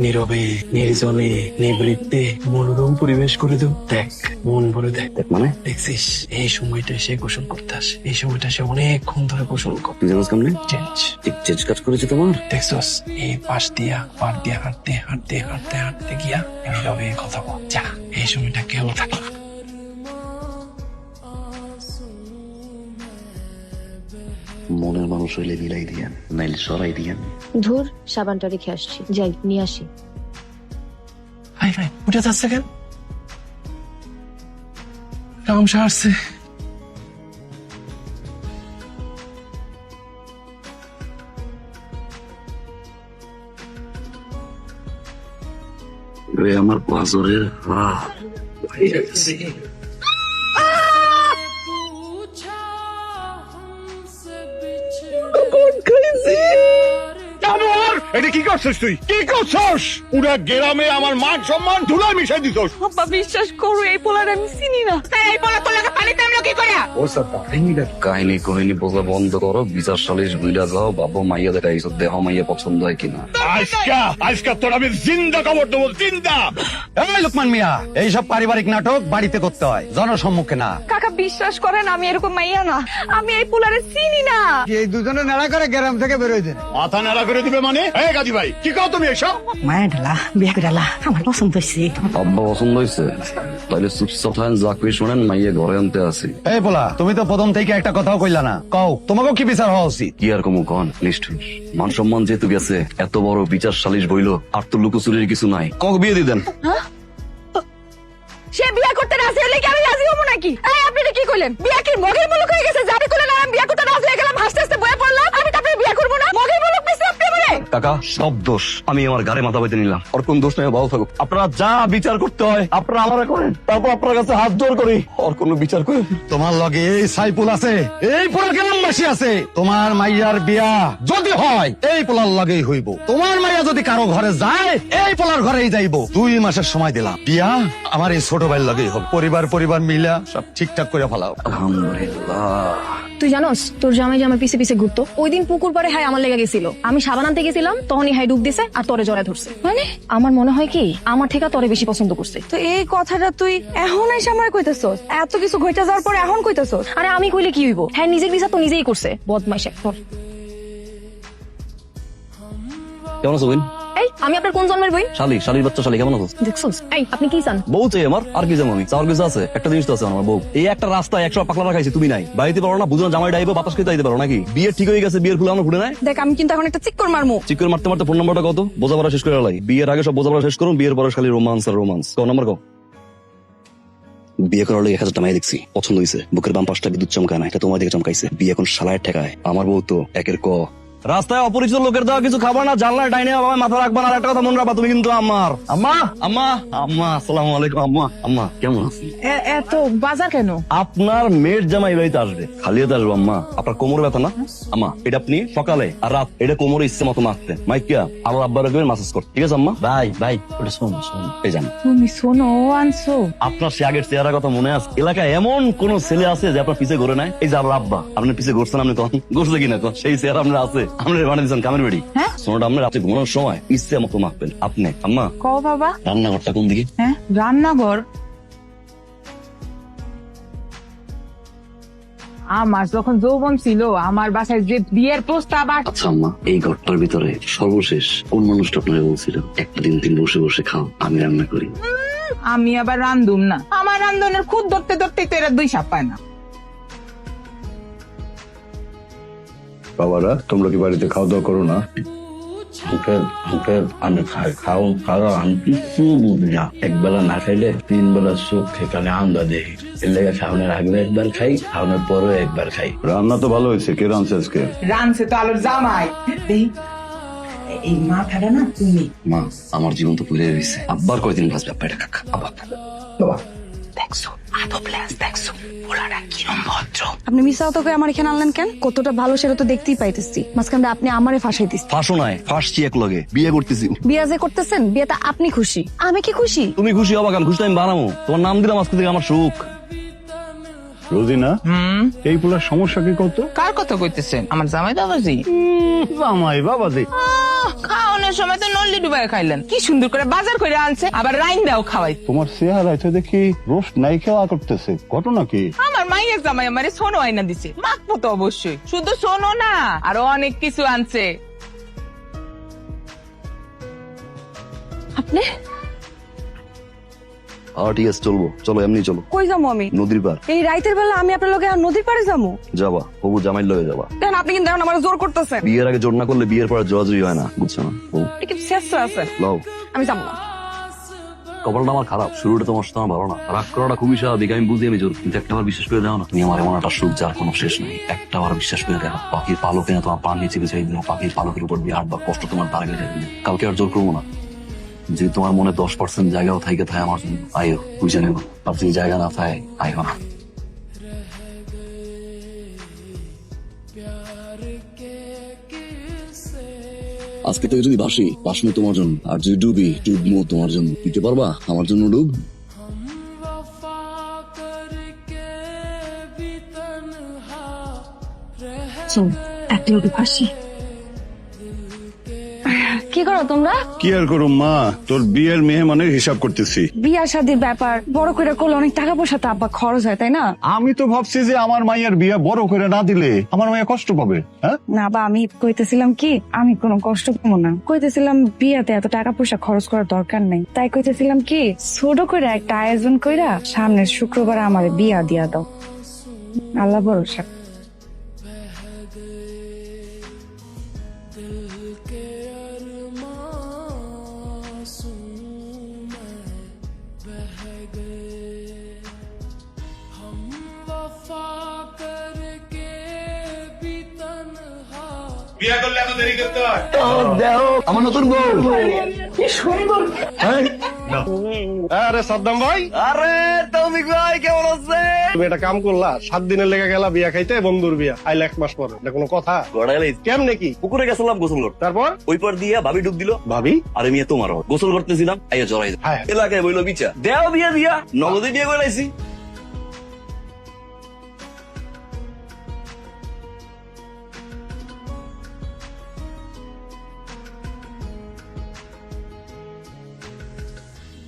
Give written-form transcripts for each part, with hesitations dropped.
নীরবে নির্জনে নিবৃত্তে মনোরম পরিবেশ করে দেব। দেখ, মন ভরে দেখ। মানে দেখছিস, এই সময়টা সে গোসল করতে আসে, এই সময়টা সে অনেকক্ষণ ধরে গোসল করে। চেঞ্জ কাজ করেছে তোমার। দেখছস, এই পাশ দিয়া পার দিয়া হাঁটতে হাঁটতে হাঁটতে হাঁটতে গিয়া নীরবে কথা বল। যা, এই সময়টা কেউ থাকে। মনের মানুষ হইলে মিলাই দিয়েন, নাইলে সরাই দিয়েন। ধুর, সাবানটা রেখে আসছি, যাই নিয়ে আসি। হাই ভাই, উঠে যাচ্ছে কেন? রামসা আসছে। আমার পাঁচরের এটা কি করছিস তুই? কি করছস? পুরা গ্রামে আমার মান সম্মান ধুলায় মিশাই দিছস। আব্বা বিশ্বাস করো, এই পোলার আমি চিনি না। এই পোলা তোর লাগে পানিতে আমরা কি করে? কাহিনী কহিনী বোঝা বন্ধ করো, বিচার সালিশ বুইলা যাও। বাবু মাইয়া দেখাইছ, দেহ মাইয়া পছন্দ হয় কিনা। আজকা তোর আমি জিন্দা খবর দেবো, জিন্দা। এই লোকমান মিয়া, এইসব পারিবারিক নাটক বাড়িতে করতে হয়, জনসম্মুখে না। কাকা বিশ্বাস করেন, আমি এরকম মাইয়া না। আমি এই পোলারে চিনি না। এই দুজনে নাড়া করে গ্রাম থেকে বেরোয় দেন। মাথা নাড়া করে দিবে মানে? এই গাজী ভাই, কি কও তুমি এসব? মায়ের ঢালা বিয়ে করে ডালা আমার পছন্দ হয়েছে। আব্বা পছন্দ হয়েছে? তাইলে চুপচাপ থাকেন, যা কই শুনেন, মাইয়া ঘরে আনতে আসি। এই বলা, তুমি তো প্রথম থেকে একটা কথাও কইলা না। কও, তোমাকেও কি বিচার হওয়া উচিত? কি আর কমু কন, নিষ্ঠুর। মান সম্মান যেহেতু গেছে, এত বড় বিচার সালিশ বইল, আর তো লুকোচুরির কিছু নাই। কক বিয়ে দিতেন। সে বিয়ে করতে রাজি হলে কি আমি রাজি হবো নাকি? এই আপনি এটা কি কইলেন? বিয়ে কি মগের মুলুক হয়ে গেছে? যাবি কইলেন আর আমি বিয়ে করতে রাজি হয়ে গেলাম, হাসতে হাসতে বয়ে পড়লাম। আমি তো আপনার বিয়ে করবো না। মগের মুলুক মিশে আপনি বলে। কাকা, সব দোষ আমি আমার গাড়ি মাথা বাইতে নিলাম। ওর কোন দোষ নাই, ভালো থাকুক। আপনারা যা বিচার করতে হয় আপনারা আমারে করেন, তারপর আপনার কাছে হাত জোর করি, ওর কোন বিচার করে। তোমার লগে এই সাইপুল আছে, এই পোলা গ্রামবাসী আছে। তোমার মাইয়ার বিয়া যদি হয় এই পোলার লগেই হইব। তোমার মাইয়া যদি কারো ঘরে যায়, এই পোলার ঘরেই যাইব। 2 মাসের সময় দিলাম, বিয়া আমার এই ছোট ভাইয়ের লগেই হোক। পরিবার মিলা সব ঠিকঠাক করে ফেলাও। আলহামদুলিল্লাহ। তুই জানোস, তোর জামাই যে আমার পিছে পিছে ঘুরতো, ওই দিন পুকুর পাড়ে হাই আমার লেগে গেছিল। আমি সাবান আনতে গেছিলাম, তখনই হাই ডুব দিছে আর তোরে জড়ায় ধরছে। মানে আমার মনে হয় কি, আমার থেকে তোরে বেশি পছন্দ করছে। তো এই কথাটা তুই এখন এসে আমার কইতেছস? এত কিছু ঘটে যাওয়ার পর এখন কইতেছস? আরে আমি কইলে কি হইব? হ্যাঁ, নিজের বিচার তো নিজেই করছে, বদমাইশ একটা। কেমন আছো বোন? এই, আমি আপনার কোন জন্মের বই? শালির বাচ্চা শালি, কেমন আছো? দেখছোস? এই, আপনি কি চান? বউ চাই আমার, আর কি যাবো আমি? চাওয়ার কিছু আছে? একটা জিনিস তো আছে আমার, বউ। এই একটা রাস্তায় 100 পাকলা রাখাইছি, তুমি নাই। বাড়িতে পারো না, বুঝো না জামাই ডাইবে, বাতাস খেতে আইতে পারো নাকি? বিয়ে ঠিক হয়ে গেছে, বিয়ের ফুল আমরা ফুটে নাই। দেখ, আমি কিন্তু এখন একটা চিক্কর মারমু। চিকন মারতে মারতে ফোন নাম্বারটা কত? বোঝাপড়া শেষ করে লাই। বিয়ের আগে সব বোঝাপড়া শেষ করুন, বিয়ের পরে খালি রোমান্স আর রোমান্স। কো নাম্বার কো? বিয়ে করার লাগে 1000 টাকা দেখছি, পছন্দ হয়েছে। বুকের বাম পাশটা বিদ্যুৎ চমকায় না, এটা তোমার দিকে চমকাইছে। বিয়ে এখন শালায়ের ঠেকায়। আমার বউ তো একের ক। রাস্তায় অপরিচিত লোকের দেওয়া কিছু খাবার না, জানলার ডাইনে বাবা মাথা রাখবা না। আর একটা কথা মনে রাখবা, তুমি কিন্তু আমার আম্মা। আম্মা আম্মা আসসালামু আলাইকুম। আম্মা আম্মা কেমন আছেন? এত বাজার কেন? আপনার মেয়ের জামাই বাড়িতে আসবে, খালি হাতে আসবো। আম্মা, আপনার কোমর ব্যথা না? আম্মা, এটা আপনি সকালে আর রাত এটা কোমরে ইচ্ছে মতো মাখতেন। মাইকিয়া আমার আব্বার রাখবেন মাসাজ করতে, ঠিক আছে? আম্মা ভাই ওটা শোনো এই জান, তুমি শোনো আনছো। আপনার সে আগের চেহারার কথা মনে আছে? এলাকায় এমন কোন ছেলে আছে যে আপনার পিছে ঘুরে নাই? এই যে আমার আব্বা, আপনার পিছে ঘুরছেন, আপনি কখন ঘুরছে কিনা সেই চেহারা আপনার আছে? আপনি বানিয়ে দিচ্ছেন কামের বেড়ি। সোনাটা আপনার রাতে ঘুমানোর সময় ইচ্ছে মতো মাখবেন আপনি। আম্মা, ক বাবা, রান্নাঘরটা কোন দিকে? হ্যাঁ, রান্নাঘর। আমার যখন যৌবন ছিল, আমার বাসায় যে বিয়ের প্রস্তাব। আচ্ছা আম্মা, এই ঘরটার ভিতরে সর্বশেষ কোন মানুষটা আপনারা বলছিল একটা দিন দিন বসে বসে খাও, আমি রান্না করি? আমি আবার রান্ধুম না, আমার রান্ধনের খুদ ধরতে ধরতেই তো এরা 2 সাপ পায় না। বাবারা, তোমরা কি বাড়িতে খাওয়া দাওয়া করো না? আমি খাওয়া আমি কিছু বুঝি না। একবেলা না খাইলে 3 বেলা সুখ এখানে আমরা দেখি। এর লেগে খাওয়ানোর আগে একবার খাই, খাওয়ানোর পরেও একবার খাই। রান্না তো ভালো হয়েছে, কে রাঁধছে আজকে? রানছে তো আলোর জামাই। এই মাথাটা না তুমি। মা, আমার জীবন তো পুড়ে গেছে। আব্বার কয়দিন বাঁচবে? আব্বা এটা কাকা। আব্বা বাবা দেখছো, আপনি মিশাও তো আমার এখানে আনলেন কেন? কতটা ভালো সেটা তো দেখতেই পাইতেছি, মাঝখানে আপনি আমারে ফাঁসাইতেছি। ফাঁসো নাই, ফাঁসছি এক লগে, বিয়ে করতেছি। বিয়া যে করতেছেন, বিয়েতে আপনি খুশি, আমি কি খুশি? তুমি খুশি হবা কেন? খুশি তো আমি বানাবো। তোমার নাম দিলাম আজকে থেকে আমার সুখ। রোজিনা, এই পোলার সমস্যা কি কত? কার কথা কইতেছেন? আমার জামাই বাবাজি। জামাই বাবাজি খাওয়ানোর সময় তো নল্লি ডুবাই খাইলেন, কি সুন্দর করে বাজার করে আনছে, আবার রাইন দাও খাওয়াই। তোমার চেহারায় তো দেখি রোস্ট নাই খাওয়া করতেছে, ঘটনা কি? আমার মাইয়ের জামাই আমারে সোনো আইনা দিছে, মাখবো তো অবশ্যই। শুধু সোনো না, আরো অনেক কিছু আনছে। আপনি ঠিক আছে, চলবো। চলো, এমনি চলো। কই যাবো আমি? নদীর পার এই রাইতের বেলা আমি আপনার লগে নদীর পাড়ে যাবো? যাবা, হবু জামাইর লগে যাবা। দেন আপনি কিন্তু এখন আমার জোর করতেছেন। বিয়ের আগে জোর না করলে বিয়ের পরে জোরাজুরি হয় না, বুঝছো না? কিন্তু শেষ আছে, লাও। আমি যাবো না। কপালটা আমার খারাপ, শুরুটা তোমার সাথে আমার ভালো না। রাগ করাটা খুবই স্বাভাবিক, আমি বুঝি, আমি জোর। কিন্তু একটা বার বিশ্বাস করে দাও না, তুমি আমার এমন একটা সুখ যার কোনো শেষ নেই। একটা বার বিশ্বাস করে দেখো, পাখির পালকে না তোমার পান নিচে বিছাই দিল, পাখির পালকের উপর দিয়ে হাঁটবা, কষ্ট তোমার তার আগে যাবে। কালকে আর জোর করবো না। যে তোমার মনে 10% জায়গাও থাইকে থাকে আমার জন্য, আইও, বুঝে নেবো। আর যদি জায়গা না থাকে, আইও না। আজকে থেকে যদি ভাসি, ভাসমো তোমার জন্য। আর যদি ডুবি, ডুবমো তোমার জন্য। দিতে পারবা আমার জন্য ডুব? এক লোকে ফাঁসি। কি করো তোমরা? কি আর করুম মা, তোর বিয়ের মেহমানের হিসাব করতেছি। বিয়া শাদির ব্যাপার, বড় করে করলে অনেক টাকা পয়সা তো আব্বা খরচ হয়, তাই না? আমি তো ভাবছি যে আমার মাইয়ার বিয়ে বড় করে না দিলে আমার মাইয়া কষ্ট পাবে। হ্যাঁ, না বা আমি কইতেছিলাম কি, আমি কোনো কষ্ট পাবো না। কইতেছিলাম বিয়াতে এত টাকা পয়সা খরচ করার দরকার নেই। তাই কইতেছিলাম কি, ছোট করে একটা আয়োজন কইরা সামনের শুক্রবার আমার বিয়া দিয়া দাও। আল্লাহ ভরসা। বিয়ে করলে এত দেরি করতে হয়? আমার নতুন বউ। আরে সাদ্দাম ভাই, আরে তৌফিক ভাই, কেমন আছে? তুমি একটা কাম করলা, 7 দিনের লেগে গেলা বিয়া খাইতে, বন্ধুর বিয়া আইলে 1 মাস পরে। এটা কোনো কথা? কেমনে কি? পুকুরে গেছিলাম গোসল করতে, তারপর ওই পার দিয়া ভাবি ডুব দিল। ভাবি আরে মেয়ে তোমারও গোসল করতেছিলাম, আইয়া জড়াই হ্যাঁ। এলাকায় বইলো বিচা দেও বিয়া দিয়া, নগদে বিয়ে করে লাইছি।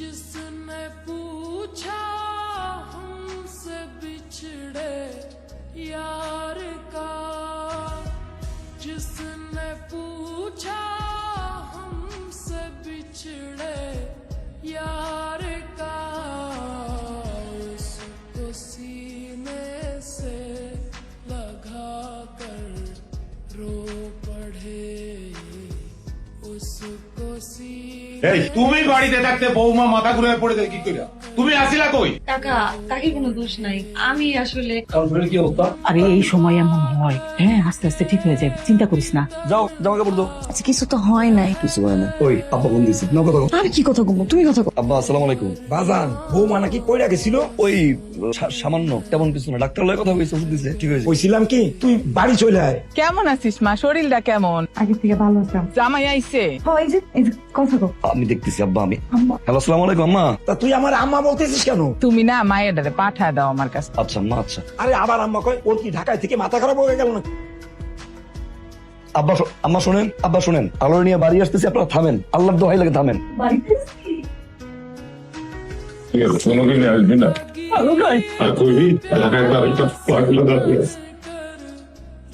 जिसने पूछा हमसे बिछड़े यार का, जिसने पूछा हमसे बिछड़े यार का, उसको सीने से लगा कर रो पड़े, उसको এই তুমি বাড়িতে থাকতে বৌমা মাথা ঘুরে পড়ে যায় কি কইরা? তুমি আসিলা কই? কাকা, কাকি কোনো দোষ নাই, আমি আসলে। কি অবস্থা? আরে এই সময় এমন হয়, হ্যাঁ আস্তে আস্তে ঠিক হয়ে যাবে, চিন্তা করিস না। যাও, জামা কাপড় দাও। আচ্ছা কিছু তো হয় নাই। কিছু হয় না। ওই আব্বা ফোন দিছি, নাও কথা বলো। আমি কি কথা বলবো, তুমি কথা বলো। আব্বা আসসালামু আলাইকুম। বাজান বৌমা নাকি পড়ে গেছিল? ওই সামান্য, তেমন কিছু না, ডাক্তার লয় কথা কইছে, ওষুধ দিছে, ঠিক হয়েছে। কইছিলাম কি তুই বাড়ি চলে আয়। কেমন আছিস মা? শরীরটা কেমন? আগে থেকে ভালো হতাম। জামাই আইছে? এই যে কথা কো। আমি দেখতেছি আব্বা। আমি হ্যালো, আসসালামু আলাইকুম আম্মা। তা তুই আমার আম্মা বলতেছিস কেন? তুমি না মায়ের ডারে পাঠায় দাও আমার কাছে। আচ্ছা আম্মা, আচ্ছা। আরে আবার আম্মা কয় ওর কি ঢাকায় থেকে মাথা খারাপ হয়ে গেল না? আব্বা আম্মা শোনেন, আব্বা শোনেন, আলোর নিয়ে বাড়ি আসতেছি, আপনারা থামেন, আল্লাহর দোহাই লাগে থামেন। কোনোদিন আসবি না? আর কইবি এলাকায় একটা পাগলা দাঁড়িয়ে আছে।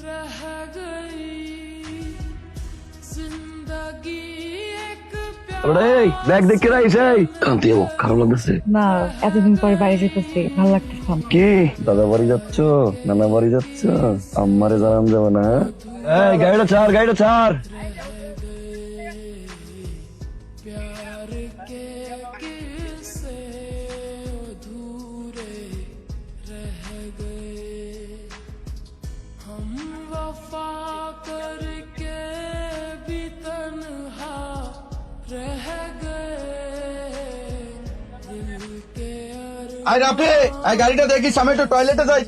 रह गई जिंदगी एक এই ব্যাগ দেখে রাইস, এই কান্তি যাবো, খারাপ লাগতেছে না, এতদিন পরে বাড়ি যেতেছি, ভালো লাগতেছে। কি দাদা বাড়ি যাচ্ছ, নানা বাড়ি যাচ্ছ, আম্মারে জানান যাবে না? এই গাড়িটা ছাড়, গাড়িটা ছাড়। प्यार के किस्से अधूरे रह गए, हम वफा करके भी तन्हा रह गए, दिल के আয় রাপে আয় গাড়িটা দেখিস আমি একটু টয়লেটে যাই।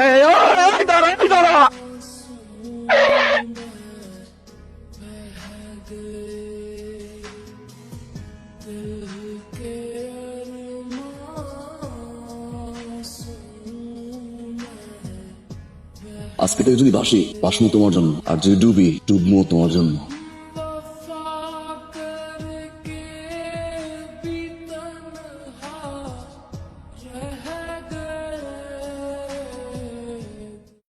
এই, দাঁড়া দাঁড়া। আজকে থেকে যদি বাসি বাসমু তোমার জন্য, আর যদি ডুবি ডুবমু তোমার জন্য।